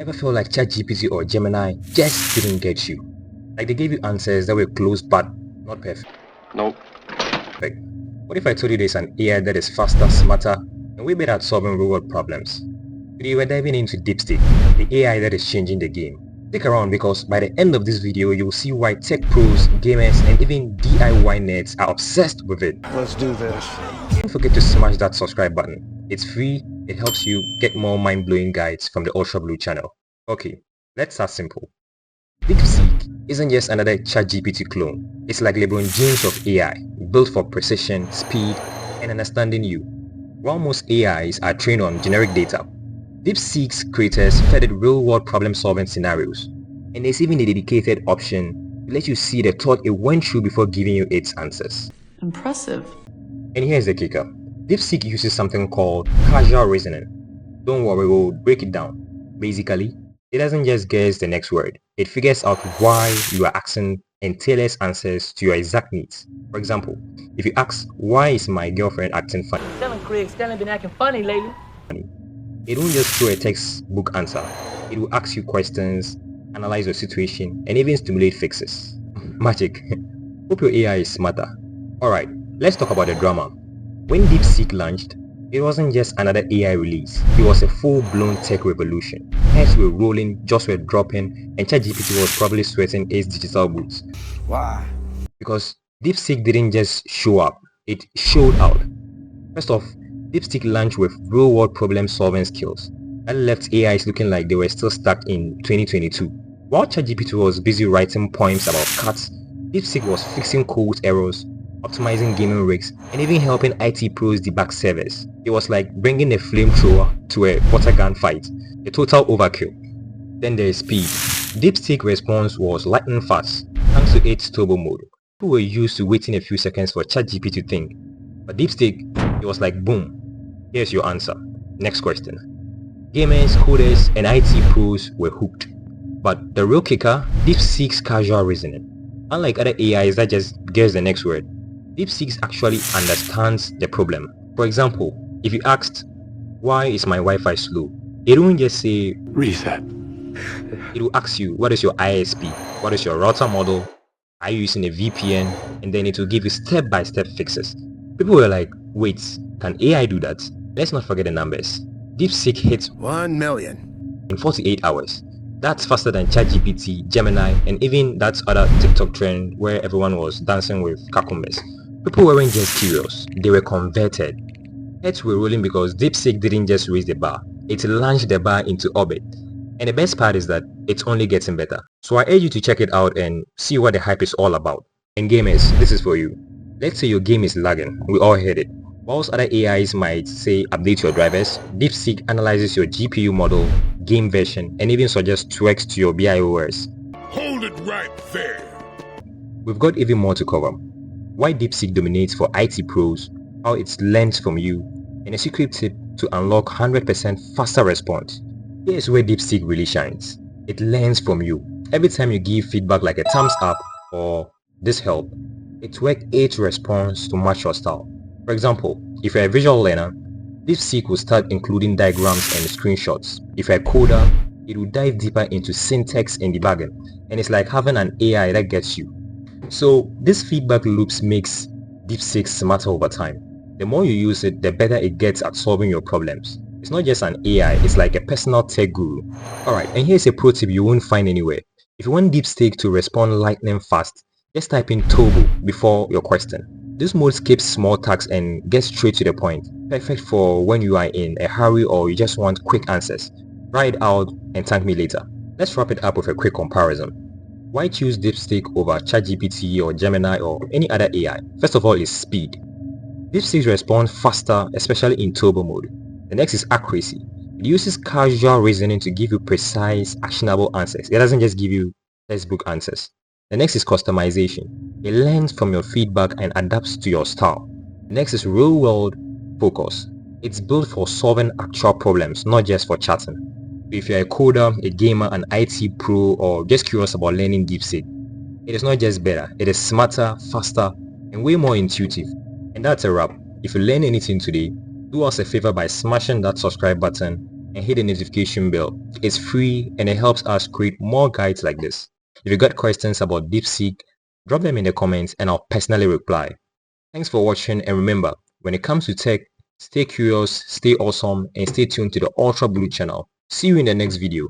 Ever feel like ChatGPT or Gemini just didn't get you? Like they gave you answers that were close but not perfect? Nope. What if I told you there's an AI that is faster, smarter, and way better at solving real-world problems? Today we're diving into Deepseek, the AI that is changing the game. Stick around because by the end of this video you'll see why tech pros, gamers, and even DIY nerds are obsessed with it. Let's do this. Don't forget to smash that subscribe button. It's free, it helps you get more mind-blowing guides from the Ultra Blue channel. Okay, let's start simple. Deepseek isn't just another ChatGPT clone. It's like LeBron James of AI, built for precision, speed, and understanding you. While most AIs are trained on generic data, Deepseek's creators fed it real-world problem-solving scenarios, and there's even a dedicated option to let you see the thought it went through before giving you its answers. Impressive. And here's the kicker. Deepseek uses something called causal reasoning. Don't worry, we'll break it down. Basically, it doesn't just guess the next word. It figures out why you are asking and tailors answers to your exact needs. For example, if you ask, why is my girlfriend acting funny? Telling Craig Stanley been acting funny lately. It won't just throw a textbook answer. It will ask you questions, analyze your situation, and even stimulate fixes. Magic. Hope your AI is smarter. Alright, let's talk about the drama. When Deepseek launched, it wasn't just another AI release. It was a full-blown tech revolution. Heads were rolling, jaws were dropping, and ChatGPT was probably sweating its digital boots. Why? Because Deepseek didn't just show up, it showed out. First off, Deepseek launched with real-world problem-solving skills that left AIs looking like they were still stuck in 2022. While ChatGPT was busy writing poems about cats, Deepseek was fixing code errors, optimizing gaming rigs, and even helping IT pros debug servers. It was like bringing a flamethrower to a water gun fight, a total overkill. Then there is speed. Deepseek response was lightning fast, thanks to its turbo mode. People were used to waiting a few seconds for ChatGPT to think. But Deepseek, it was like boom, here's your answer. Next question. Gamers, coders, and IT pros were hooked. But the real kicker, Deepseek's causal reasoning. Unlike other AIs that just guess the next word, Deepseek actually understands the problem. For example, if you asked, why is my Wi-Fi slow? It won't just say, Reset. it will ask you, what is your ISP? What is your router model? Are you using a VPN? And then it will give you step-by-step fixes. People were like, wait, can AI do that? Let's not forget the numbers. Deepseek hits 1 million. in 48 hours. That's faster than ChatGPT, Gemini, and even that other TikTok trend where everyone was dancing with cucumbers. People weren't just curious, they were converted. Heads were rolling because Deepseek didn't just raise the bar, it launched the bar into orbit. And the best part is that it's only getting better. So I urge you to check it out and see what the hype is all about. And gamers, this is for you. Let's say your game is lagging, we all heard it. Whilst other AIs might say update your drivers, Deepseek analyzes your GPU model, game version, and even suggests tweaks to your BIOS. Hold it right there. We've got even more to cover. Why Deepseek dominates for IT pros, how it learns from you, and a secret tip to unlock 100% faster response. Here's where Deepseek really shines. It learns from you. Every time you give feedback like a thumbs up or this help, it tweaks its response to match your style. For example, if you're a visual learner, Deepseek will start including diagrams and screenshots. If you're a coder, it will dive deeper into syntax and debugging, and it's like having an AI that gets you. So this feedback loops makes Deepseek smarter over time. The more you use it, the better it gets at solving your problems. It's not just an AI, it's like a personal tech guru. Alright, and here's a pro tip you won't find anywhere. If you want Deepseek to respond lightning fast, just type in turbo before your question. This mode skips small tasks and gets straight to the point. Perfect for when you are in a hurry or you just want quick answers. Try it out and thank me later. Let's wrap it up with a quick comparison. Why choose Deepseek over ChatGPT or Gemini or any other AI? First of all is speed. Deepseek responds faster, especially in turbo mode. The next is accuracy. It uses causal reasoning to give you precise, actionable answers. It doesn't just give you textbook answers. The next is customization. It learns from your feedback and adapts to your style. The next is real-world focus. It's built for solving actual problems, not just for chatting. If you're a coder, a gamer, an IT pro, or just curious about learning Deepseek, it is not just better, it is smarter, faster, and way more intuitive. And that's a wrap. If you learn anything today, do us a favor by smashing that subscribe button and hit the notification bell. It's free and it helps us create more guides like this. If you got questions about DeepSeek, drop them in the comments and I'll personally reply. Thanks for watching, and remember, when it comes to tech, stay curious, stay awesome, and stay tuned to the Ultra Blue channel. See you in the next video.